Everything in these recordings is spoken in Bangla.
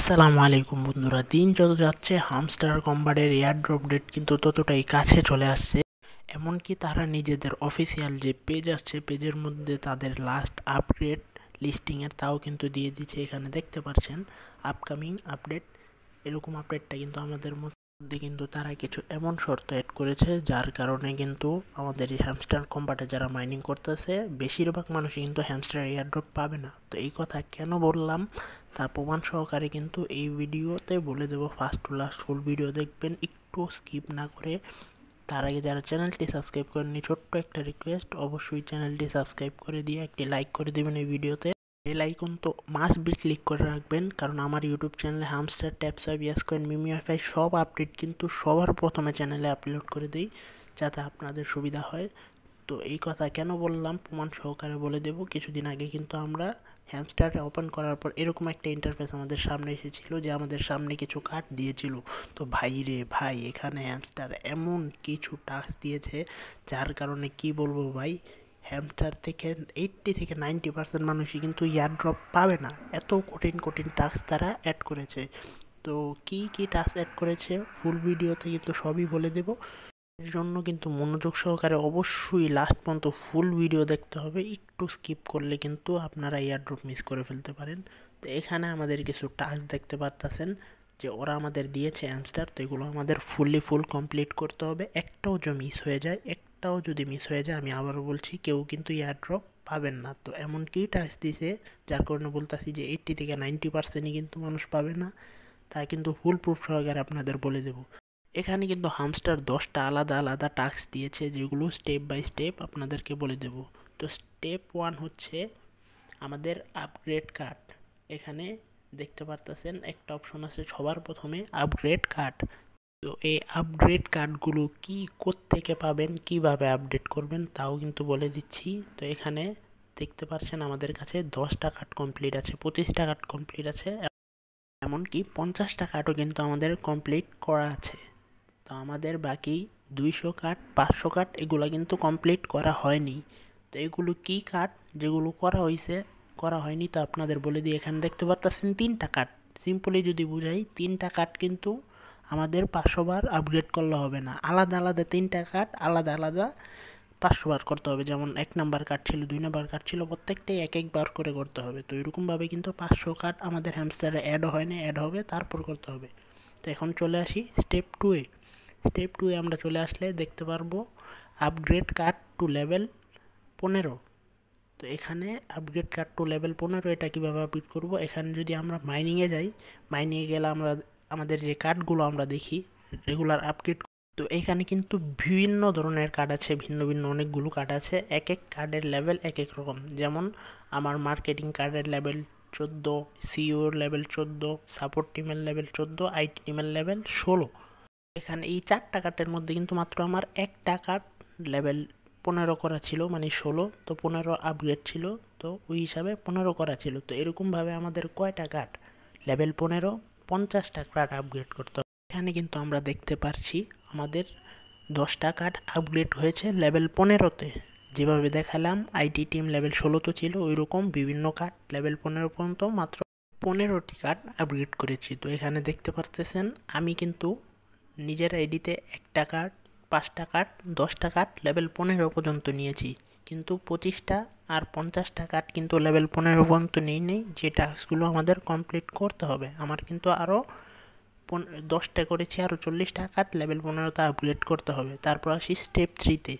আসসালামু আলাইকুম বন্ধুরা, দিন যত যাচ্ছে হামস্টার কম্বাটের এয়ারড্রপ ডেট কিন্তু ততটাই কাছে চলে আসছে। এমনকি তারা নিজেদের অফিসিয়াল যে পেজ আসছে, পেজের মধ্যে তাদের লাস্ট আপডেট লিস্টিংয়ের তাও কিন্তু দিয়ে দিচ্ছে। এখানে দেখতে পাচ্ছেন আপকামিং আপডেট, এরকম আপডেটটা কিন্তু আমাদের মধ্যে কিন্তু তারা কিছু এমন শর্ত অ্যাড করেছে যার কারণে কিন্তু আমাদের এই হ্যামস্টার কম্বাটে যারা মাইনিং করতেছে বেশিরভাগ মানুষই কিন্তু হ্যামস্টার এয়ারড্রপ পাবে না। তো এই কথা কেন বললাম তার প্রমাণ সহকারে কিন্তু এই ভিডিওতে বলে দেবো। First to last full video দেখবেন, একটু স্কিপ না করে। তার আগে যারা চ্যানেলটি সাবস্ক্রাইব করেননি, ছোট্ট একটা রিকোয়েস্ট, অবশ্যই চ্যানেলটি সাবস্ক্রাইব করে দিয়ে একটি লাইক করে দেবেন এই ভিডিওতে। বেল আইকন তো মাস্ট বি ক্লিক করে রাখবেন, কারণ আমার ইউটিউব চ্যানেলে হামস্টার, ট্যাপসাপ, ইয়াসকয়েন, মিমিওয়াইফাই সব আপডেট কিন্তু সবার প্রথমে চ্যানেলে আপলোড করে দিই, যাতে আপনাদের সুবিধা হয়। তো এই কথা কেন বললাম প্রমাণ সহকারে বলে দেব। কিছুদিন আগে কিন্তু আমরা হ্যামস্টার ওপেন করার পর এরকম একটা ইন্টারফেস আমাদের সামনে এসেছিল, যে আমাদের সামনে কিছু কার্ড দিয়েছিল। তো ভাই রে ভাই, এখানে হ্যামস্টার এমন কিছু টাস্ক দিয়েছে যার কারণে কি বলবো ভাই, হ্যামস্টার থেকে 80 থেকে 90% মানুষই কিন্তু এয়ারড্রপ পাবে না। এত কঠিন কঠিন টাস্ক তারা অ্যাড করেছে। তো কি কি টাস্ক অ্যাড করেছে ফুল ভিডিওতে কিন্তু সবই বলে দেব। এর জন্য কিন্তু মনোযোগ সহকারে অবশ্যই লাস্ট পর্যন্ত ফুল ভিডিও দেখতে হবে। একটু স্কিপ করলে কিন্তু আপনারা এয়ারড্রপ মিস করে ফেলতে পারেন। তো এখানে আমাদের কিছু টাস্ক দেখতে পারতেছেন যে ওরা আমাদের দিয়েছে অ্যান্সার, তো এগুলো আমাদের ফুল কমপ্লিট করতে হবে। একটাও যদি মিস হয়ে যায়, আমি আবারও বলছি, কেউ কিন্তু এয়ারড্রপ পাবেন না। তো এমন কি টাস্ক দিছে যার কারণে বলতেছি যে 80 থেকে 90%ই কিন্তু মানুষ পাবে না। তা কিন্তু ফুল প্রুফ সহকারে আপনাদের বলে দেবো। এখানে কিন্তু হামস্টার 10টা আলাদা আলাদা টাস্ক দিয়েছে, যেগুলো স্টেপ বাই স্টেপ আপনাদেরকে বলে দেব। তো স্টেপ 1 হচ্ছে আমাদের আপগ্রেড কার্ড। এখানে দেখতে পারতেছেন একটা অপশন আছে সবার প্রথমে, আপগ্রেড কার্ড। তো এই আপগ্রেড কার্ডগুলো কি কোত্থেকে পাবেন, কিভাবে আপডেট করবেন তাও কিন্তু বলে দিচ্ছি। তো এখানে দেখতে পাচ্ছেন আমাদের কাছে 10টা কার্ড কমপ্লিট আছে, 25টা কার্ড কমপ্লিট আছে, এমনকি 50টা কার্ডও কিন্তু আমাদের কমপ্লিট করা আছে। তো আমাদের বাকি 200 কার্ড, 500 কার্ড এগুলো কিন্তু কমপ্লিট করা হয়নি। তো এগুলো কি কার্ড যেগুলো করা হয়নি তা আপনাদের বলে দিই। এখানে দেখতে পাচ্ছেন 3টা কার্ড। সিম্পলি যদি বুঝাই, 3টা কার্ড কিন্তু আমাদের 500 বার আপগ্রেড করলে হবে না, আলাদা আলাদা 3টা কার্ড আলাদা আলাদা 500 বার করতে হবে। যেমন 1 নাম্বার কার্ড ছিল, 2 নাম্বার কার্ড ছিল, প্রত্যেকটাই এক একবার করে করতে হবে। তো এরকমভাবে কিন্তু 500 কার্ড আমাদের হ্যামস্টারে অ্যাড হয়নি, অ্যাড হবে, তারপর করতে হবে। তো এখন চলে আসি স্টেপ 2-এ। স্টেপ 2-এ আমরা চলে আসলে দেখতে পারবো আপগ্রেড কার্ড টু লেভেল 15। তো এখানে আপগ্রেড কার্ড টু লেভেল 15 এটা কীভাবে আপগ্রেড করবো, এখানে যদি আমরা মাইনিংয়ে যাই, মাইনিংয়ে গেলে আমরা আমাদের যে কার্ডগুলো আমরা দেখি রেগুলার আপগ্রেড। তো এখানে কিন্তু বিভিন্ন ধরনের কার্ড আছে, ভিন্ন ভিন্ন অনেকগুলো কার্ড আছে, এক এক কার্ডের লেভেল এক এক রকম। যেমন আমার মার্কেটিং কার্ডের লেভেল 14, সিইওর লেভেল 14, সাপোর্ট টিমের লেভেল 14, আইটি টিমের লেভেল 16। এখানে এই 4টা কার্ডের মধ্যে কিন্তু মাত্র আমার একটা কার্ড লেভেল 15 করা ছিল, মানে 16। তো 15 আপগ্রেড ছিল, তো ওই হিসাবে 15 করা ছিল। তো এরকমভাবে আমাদের কয়টা কার্ড লেভেল 15, 50টা কার্ড আপগ্রেড করতে হবে। এখানে কিন্তু আমরা দেখতে পারছি আমাদের 10টা কার্ড আপগ্রেড হয়েছে লেভেল 15-তে। যেভাবে দেখালাম আইটি টিম লেভেল 16 তো ছিল, ওই রকম বিভিন্ন কার্ড লেভেল 15 পর্যন্ত মাত্র 15টি কার্ড আপগ্রেড করেছি। তো এখানে দেখতে পারতেছেন আমি কিন্তু নিজের আইডিতে 1টা কার্ড, 5টা কার্ড, 10টা কার্ড লেভেল 15 পর্যন্ত নিয়েছি, কিন্তু 25টা আর 50টা কার্ড কিন্তু লেভেল 15 পর্যন্ত নেই, যে টাস্কগুলো আমাদের কমপ্লিট করতে হবে। আমার কিন্তু আরও 10টা করেছি, আরও 40টা কার্ড লেভেল 15তে আপগ্রেড করতে হবে। তারপর আসি স্টেপ 3-তে।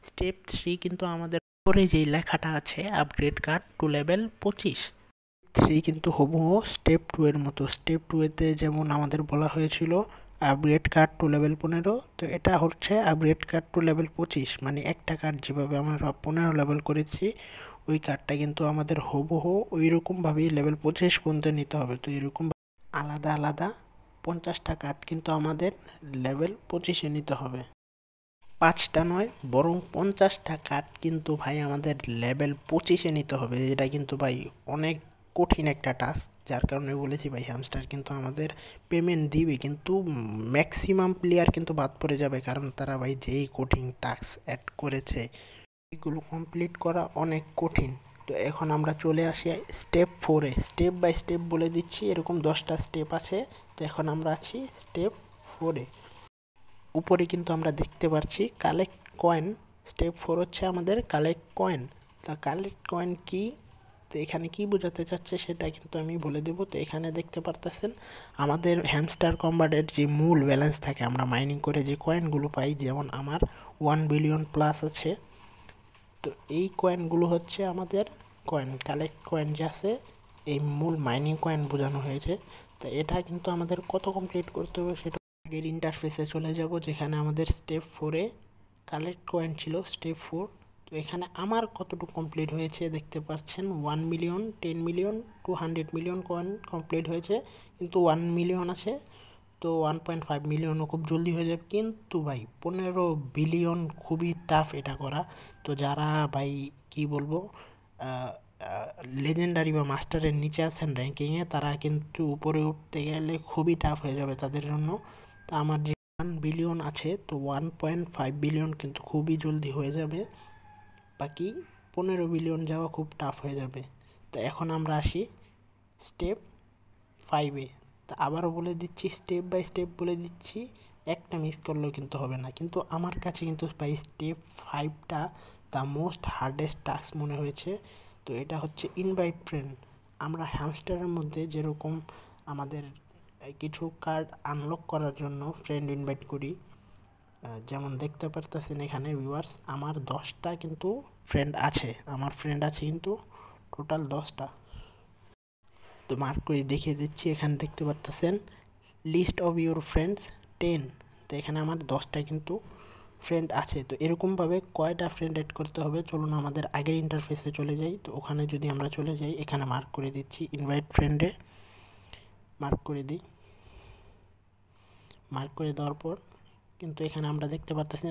স্টেপ 3 কিন্তু আমাদের পরে যেই লেখাটা আছে আপগ্রেড কার্ড টু লেভেল 25, 3 কিন্তু হুবহু স্টেপ 2 এর মতো। স্টেপ 2-এতে যেমন আমাদের বলা হয়েছিল আপগ্রেড কার্ড টু লেভেল 15, তো এটা হচ্ছে আপগ্রেড কার্ড টু লেভেল 25। মানে একটা কার্ড যেভাবে আমরা 15 লেভেল করেছি, ওই কার্ডটা কিন্তু আমাদের হুবহু ওই রকমভাবেই লেভেল 25 পর্যন্ত নিতে হবে। তো এরকম আলাদা আলাদা 50টা কার্ড কিন্তু আমাদের লেভেল 25-এ নিতে হবে। 5টা নয়, বরং 50টা কার্ড কিন্তু ভাই আমাদের লেভেল 25-এ নিতে হবে। এটা কিন্তু ভাই অনেক কঠিন একটা টাস্ক, যার কারণে বলেছি ভাই হ্যামস্টার কিন্তু আমাদের পেমেন্ট দিবে, কিন্তু ম্যাক্সিমাম প্লেয়ার কিন্তু বাদ পড়ে যাবে, কারণ তারা ভাই যেই কঠিন টাস্ক অ্যাড করেছে এগুলো কমপ্লিট করা অনেক কঠিন। তো এখন আমরা চলে আসি স্টেপ 4-এ। স্টেপ বাই স্টেপ বলে দিচ্ছি, এরকম 10টা স্টেপ আছে। তো এখন আমরা আছি স্টেপ 4-এ। উপরে কিন্তু আমরা দেখতে পাচ্ছি কালেক্ট কয়েন। স্টেপ 4 হচ্ছে আমাদের কালেক্ট কয়েন। তা কালেক্ট কয়েন কি, তো এখানে কি বোঝাতে চাচ্ছে সেটা কিন্তু আমি বলে দেব। তো এখানে দেখতে পারতেছেন আমাদের হ্যামস্টার কম্বাটের যে মূল ব্যালেন্স থাকে, আমরা মাইনিং করে যে কয়েনগুলো পাই, যেমন আমার 1 বিলিয়ন প্লাস আছে। তো এই কয়েনগুলো হচ্ছে আমাদের কয়েন, কালেক্ট কয়েন যে আছে, এই মূল মাইনিং কয়েন বোঝানো হয়েছে। তো এটা কিন্তু আমাদের কত কমপ্লিট করতে হবে সেটা আগের ইন্টারফেসে চলে যাব, যেখানে আমাদের স্টেপ 4-এ কালেক্ট কয়েন ছিল স্টেপ 4। তো এখানে আমার কতটুকু কমপ্লিট হয়েছে দেখতে পাচ্ছেন, 1 million, 10 million, 200 million coin complete হয়েছে, কিন্তু 1 মিলিয়ন আছে। তো 1.5 মিলিয়নও খুব জলদি হয়ে যাবে। কিন্তু ভাই 15 বিলিয়ন খুবই টাফ এটা করা। তো যারা ভাই কি বলবো লেজেন্ডারি বা মাস্টারের নিচে আছেন র্যাঙ্কিংয়ে, তারা কিন্তু উপরে উঠতে গেলে খুবই টাফ হয়ে যাবে তাদের জন্য। তো আমার যে 1 বিলিয়ন আছে, তো 1.5 বিলিয়ন কিন্তু খুবই জলদি হয়ে যাবে, বাকি 15 বিলিয়ন যাওয়া খুব টাফ হয়ে যাবে। তো এখন আমরা আসি স্টেপ 5-এ। তা আবারও বলে দিচ্ছি, স্টেপ বাই স্টেপ বলে দিচ্ছি, একটা মিস করলেও কিন্তু হবে না। কিন্তু আমার কাছে কিন্তু বাই স্টেপ 5টা দ্য মোস্ট হার্ডেস্ট টাস্ক মনে হয়েছে। তো এটা হচ্ছে ইনভাইট ফ্রেন্ড। আমরা হ্যামস্টারের মধ্যে যেরকম আমাদের কিছু কার্ড আনলক করার জন্য ফ্রেন্ড ইনভাইট করি, যেমন দেখতে পারতেছেন এখানে ভিউয়ার্স, আমার 10টা কিন্তু ফ্রেন্ড আছে, আমার ফ্রেন্ড আছে কিন্তু টোটাল 10টা। তো মার্ক করে দেখিয়ে দিচ্ছি, এখানে দেখতে পারতেছেন লিস্ট অফ ইউর ফ্রেন্ডস 10। তো এখানে আমার 10টা কিন্তু ফ্রেন্ড আছে। তো এরকমভাবে কয়টা ফ্রেন্ড অ্যাড করতে হবে, চলুন আমাদের আগের ইন্টারফেসে চলে যাই। তো ওখানে যদি আমরা চলে যাই, এখানে মার্ক করে দিচ্ছি, ইনভাইট ফ্রেন্ডে মার্ক করে দিই। মার্ক করে দেওয়ার পর কিন্তু এখানে আমরা দেখতে পাচ্ছি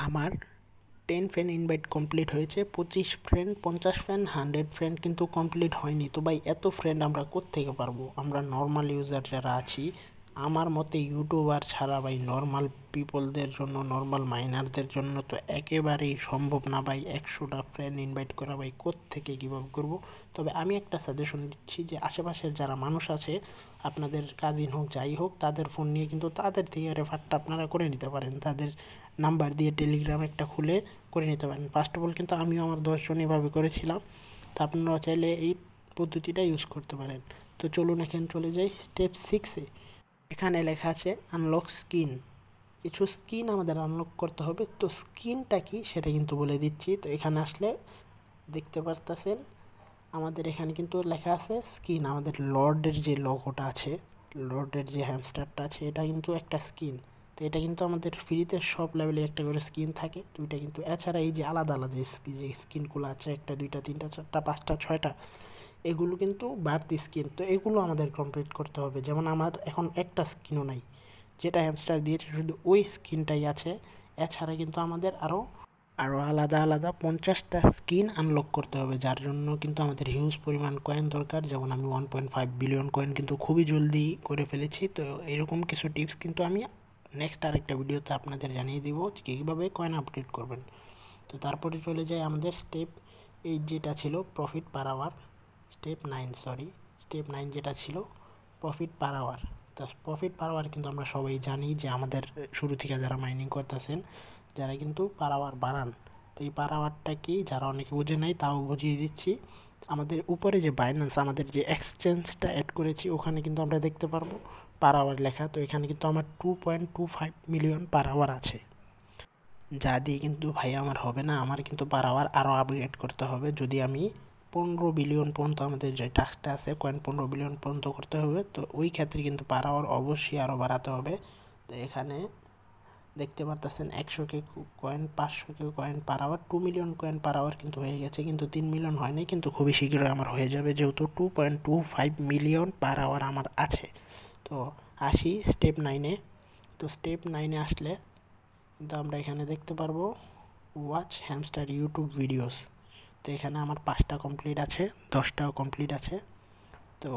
আমার 10 ফ্রেন্ড ইনভাইট কমপ্লিট হয়েছে, 25 ফ্রেন্ড, 50 ফ্রেন্ড, 100 ফ্রেন্ড কিন্তু কমপ্লিট হয়নি। তো ভাই এত ফ্রেন্ড আমরা কোত্থেকে পারবো? আমরা নর্মাল ইউজার যারা আছি, আমার মতে ইউটিউবার ছাড়া ভাই নর্মাল পিপলদের জন্য, নর্মাল মাইনারদের জন্য তো একেবারেই সম্ভব না ভাই 100টা ফ্রেন্ড ইনভাইট করা। ভাই কোত্থেকে কীভাবে করবো? তবে আমি একটা সাজেশন দিচ্ছি যে আশেপাশের যারা মানুষ আছে, আপনাদের কাজিন হোক যাই হোক, তাদের ফোন নিয়ে কিন্তু তাদের থেকে রেফারটা আপনারা করে নিতে পারেন, তাদের নাম্বার দিয়ে টেলিগ্রাম একটা খুলে করে নিতে পারেন। ফার্স্ট অফ অল কিন্তু আমিও আমার 10 জন এভাবে করেছিলাম। তো আপনারা চাইলে এই পদ্ধতিটা ইউজ করতে পারেন। তো চলুন এখানে চলে যাই স্টেপ 6-এ। এখানে লেখা আছে আনলক স্কিন। কিছু স্কিন আমাদের আনলক করতে হবে। তো স্কিনটা কি সেটা কিন্তু বলে দিচ্ছি। তো এখানে আসলে দেখতে পারতেছেন আমাদের এখানে কিন্তু লেখা আছে স্কিন। আমাদের লর্ডের যে লোগোটা আছে, লর্ডের যে হ্যামস্টারটা আছে, এটা কিন্তু একটা স্কিন। তো এটা কিন্তু আমাদের ফ্রিতে সব লেভেলে একটা করে স্কিন থাকে, দুইটা কিন্তু। এছাড়া এই যে আলাদা আলাদা যে স্কিনগুলো আছে, 1টা 2টা 3টা 4টা 5টা 6টা, এগুলো কিন্তু বাড়তি স্কিন। তো এগুলো আমাদের কমপ্লিট করতে হবে। যেমন আমার এখন একটা স্কিনও নাই, যেটা হ্যামস্টার দিয়েছে শুধু ওই স্কিনটাই আছে। এছাড়া কিন্তু আমাদের আরও আলাদা আলাদা 50টা স্কিন আনলক করতে হবে, যার জন্য কিন্তু আমাদের হিউজ পরিমাণ কয়েন দরকার। যেমন আমি 1.5 বিলিয়ন কয়েন কিন্তু খুবই জলদি করে ফেলেছি। তো এরকম কিছু টিপস কিন্তু আমি নেক্সট আরেকটা ভিডিওতে আপনাদের জানিয়ে দিব কীভাবে কয়েন আপডেট করবেন। তো তারপরে চলে যায় আমাদের স্টেপ 8 যেটা ছিল প্রফিট পার আওয়ার, স্টেপ 9 যেটা ছিল প্রফিট পার আওয়ার। তো প্রফিট পার আওয়ার কিন্তু আমরা সবাই জানি যে আমাদের শুরু থেকে যারা মাইনিং করতেছেন, যারা কিন্তু পার আওয়ার বাড়ান। তো এই পার আওয়ারটা কি, যারা অনেকে বুঝে নাই তাও বুঝিয়ে দিচ্ছি। আমাদের উপরে যে বাইন্যান্স, আমাদের যে এক্সচেঞ্জটা অ্যাড করেছি, ওখানে কিন্তু আমরা দেখতে পারবো পার আওয়ার লেখা। তো এখানে কিন্তু আমার 2.25 মিলিয়ন পার আওয়ার আছে, যা দিয়ে কিন্তু ভাই আমার হবে না। আমার কিন্তু পার আওয়ার আরও আপগ্রেড করতে হবে। যদি আমি 15 বিলিয়ন পর্যন্ত, আমাদের যে টাস্কটা আছে কয়েন 15 বিলিয়ন পর্যন্ত করতে হবে, তো ওই ক্ষেত্রে কিন্তু পার আওয়ার অবশ্যই আরও বাড়াতে হবে। তো এখানে দেখতে পারতেছেন 100K coins, 500K coins per hour, 2 million coins per hour কিন্তু হয়ে গেছে, কিন্তু 3 মিলিয়ন হয়নি। কিন্তু খুবই শীঘ্রই আমার হয়ে যাবে, যেহেতু 2.25 মিলিয়ন পার আওয়ার আমার আছে। তো আসি স্টেপ 9-এ। তো স্টেপ 9-এ আসলে কিন্তু আমরা এখানে দেখতে পারবো ওয়াচ হ্যামস্টার ইউটিউব ভিডিওস। তো এখানে আমার 5টা কমপ্লিট আছে, 10টাও কমপ্লিট আছে। তো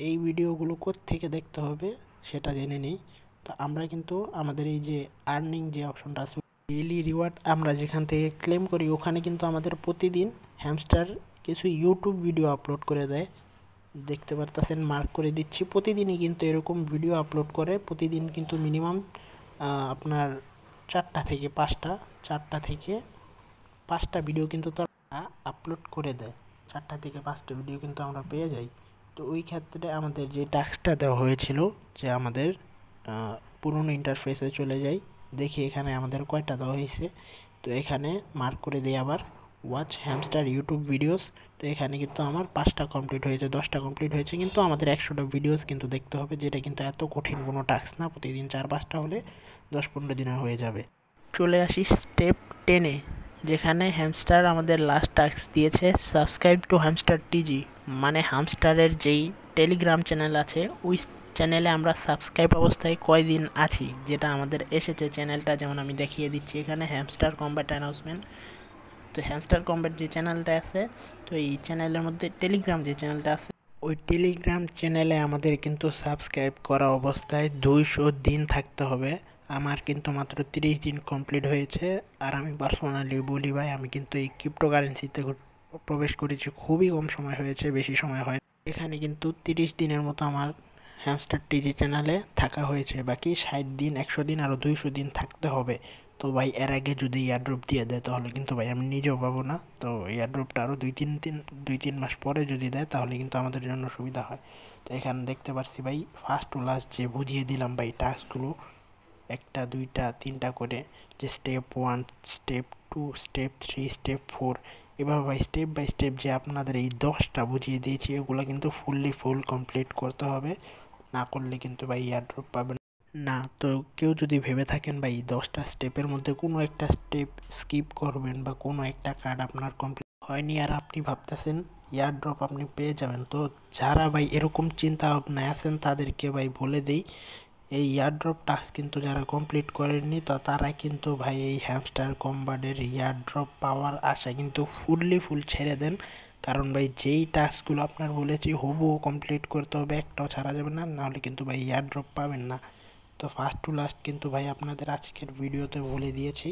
এই ভিডিওগুলো থেকে দেখতে হবে সেটা জেনে নিই। তো আমরা কিন্তু আমাদের এই যে আর্নিং যে অপশনটা আছে, ডেইলি রিওয়ার্ড আমরা যেখান থেকে ক্লেম করি, ওখানে কিন্তু আমাদের প্রতিদিন হ্যামস্টার কিছু ইউটিউব ভিডিও আপলোড করে দেয়, দেখতে পারতেছেন মার্ক করে দিচ্ছি। প্রতিদিনই কিন্তু এরকম ভিডিও আপলোড করে, প্রতিদিন কিন্তু মিনিমাম আপনার 4টা থেকে 5টা ভিডিও কিন্তু তারা আপলোড করে দেয়। 4টা থেকে 5টা ভিডিও কিন্তু আমরা পেয়ে যাই। তো ওই ক্ষেত্রে আমাদের যে টাস্কটা দেওয়া হয়েছিল যে আমাদের পুরনো ইন্টারফেসে চলে যাই, দেখি এখানে আমাদের কয়টা দেওয়া হয়েছে। তো এখানে মার্ক করে দিই আবার ওয়াচ হ্যামস্টার ইউটিউব ভিডিওস। তো এখানে কিন্তু আমার 5টা কমপ্লিট হয়েছে, 10টা কমপ্লিট হয়েছে, কিন্তু আমাদের 100টা ভিডিওস কিন্তু দেখতে হবে, যেটা কিন্তু এত কঠিন কোনো টাস্ক না। প্রতিদিন 4-5টা হলে 10-15 দিনে হয়ে যাবে। চলে আসি স্টেপ 10-এ, যেখানে হ্যামস্টার আমাদের লাস্ট টাস্ক দিয়েছে সাবস্ক্রাইব টু হ্যামস্টার টিজি, মানে হ্যামস্টারের যেই টেলিগ্রাম চ্যানেল আছে ওই চ্যানেলে আমরা সাবস্ক্রাইব অবস্থায় কয়দিন আছি, যেটা আমাদের এসেছে চ্যানেলটা, যেমন আমি দেখিয়ে দিচ্ছি এখানে হ্যামস্টার কম্ব্যাট অ্যানাউন্সমেন্ট। তো হ্যামস্টার কম্ব্যাট যে চ্যানেলটা আছে, তো এই চ্যানেলের মধ্যে টেলিগ্রাম যে চ্যানেলটা আছে, ওই টেলিগ্রাম চ্যানেলে আমাদের কিন্তু সাবস্ক্রাইব করা অবস্থায় 200 দিন থাকতে হবে। আমার কিন্তু মাত্র 30 দিন কমপ্লিট হয়েছে। আর আমি পার্সোনালি বলি ভাই, আমি কিন্তু এই ক্রিপ্টোকারেন্সিতে প্রবেশ করেছি খুবই কম সময় হয়েছে, বেশি সময় হয়। এখানে কিন্তু 30 দিনের মতো আমার হ্যামস্টার টিজি চ্যানেলে থাকা হয়েছে, বাকি 60 দিন, 100 দিন, আরও 200 দিন থাকতে হবে। তো ভাই এর আগে যদি এয়ারড্রপ দিয়ে দেয় তাহলে কিন্তু ভাই আমি নিজেও পাবো না। তো এয়ারড্রপটা আরও 2-3 মাস পরে যদি দেয় তাহলে কিন্তু আমাদের জন্য সুবিধা হয়। তো এখানে দেখতে পাচ্ছি ভাই ফার্স্ট টু লাস্ট যে বুঝিয়ে দিলাম ভাই টাস্কগুলো, 1টা 2টা 3টা করে, যে স্টেপ 1, স্টেপ 2, স্টেপ 3, স্টেপ 4, এভাবে ভাই স্টেপ বাই স্টেপ যে আপনাদের এই 10টা বুঝিয়ে দিয়েছি, এগুলো কিন্তু ফুল কমপ্লিট করতে হবে, না করলে কিন্তু ভাই এয়ারড্রপ পাবেন না। তো কেউ যদি ভেবে থাকেন ভাই 10টা স্টেপের মধ্যে কোনো একটা স্টেপ স্কিপ করবেন বা কোনো একটা কার্ড আপনার কমপ্লিট হয়নি আর আপনি ভাবতেছেন এয়ারড্রপ আপনি পেয়ে যাবেন, তো যারা ভাই এরকম চিন্তা ভাবনায় আছেন তাদেরকে ভাই বলে দেই, এই এয়ারড্রপ টাস্ক কিন্তু যারা কমপ্লিট করেননি তো তারা কিন্তু ভাই এই হ্যামস্টার কম্বাটের এয়ারড্রপ পাওয়ার আশা কিন্তু ফুল ছেড়ে দেন। কারণ ভাই যেই টাস্কগুলো আপনার বলেছি হুবহু কমপ্লিট করতে হবে, একটাও ছাড়া যাবে না, নাহলে কিন্তু ভাই এয়ারড্রপ পাবেন না। তো ফার্স্ট টু লাস্ট কিন্তু ভাই আপনাদের আজকের ভিডিওতে বলে দিয়েছি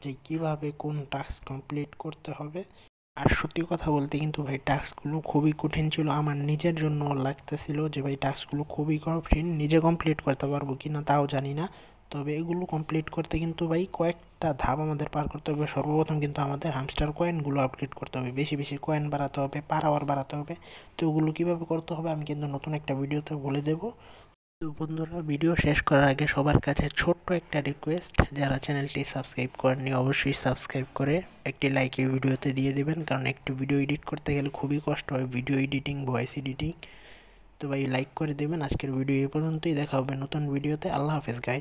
যে কিভাবে কোন টাস্ক কমপ্লিট করতে হবে। আর সত্যি কথা বলতে কিন্তু ভাই টাস্কগুলো খুবই কঠিন ছিল, আমার নিজের জন্য লাগতেছিল যে ভাই টাস্কগুলো খুবই কঠিন, নিজে কমপ্লিট করতে পারবো কি না তাও জানি না। তবে এগুলো কমপ্লিট করতে কিন্তু ভাই কয়েকটা ধাপ আমাদের পার করতে হবে। সর্বপ্রথম কিন্তু আমাদের হামস্টার কয়েনগুলো আপডেট করতে হবে, বেশি কয়েন বাড়াতে হবে, পার আওয়ার বাড়াতে হবে। তো ওগুলো কীভাবে করতে হবে আমি কিন্তু নতুন একটা ভিডিওতে বলে দেবো। তো বন্ধুরা, ভিডিও শেষ করার আগে সবার কাছে ছোট্ট একটা রিকোয়েস্ট, যারা চ্যানেলটি সাবস্ক্রাইব করেননি অবশ্যই সাবস্ক্রাইব করে একটি লাইক এই ভিডিওতে দিয়ে দিবেন, কারণ একটি ভিডিও এডিট করতে গেলে খুবই কষ্ট হয়, ভিডিও এডিটিং, ভয়েস এডিটিং। তো ভাই লাইক করে দেবেন। আজকের ভিডিও এই পর্যন্তই, দেখা হবে নতুন ভিডিওতে। আল্লাহ হাফেজ গাইস।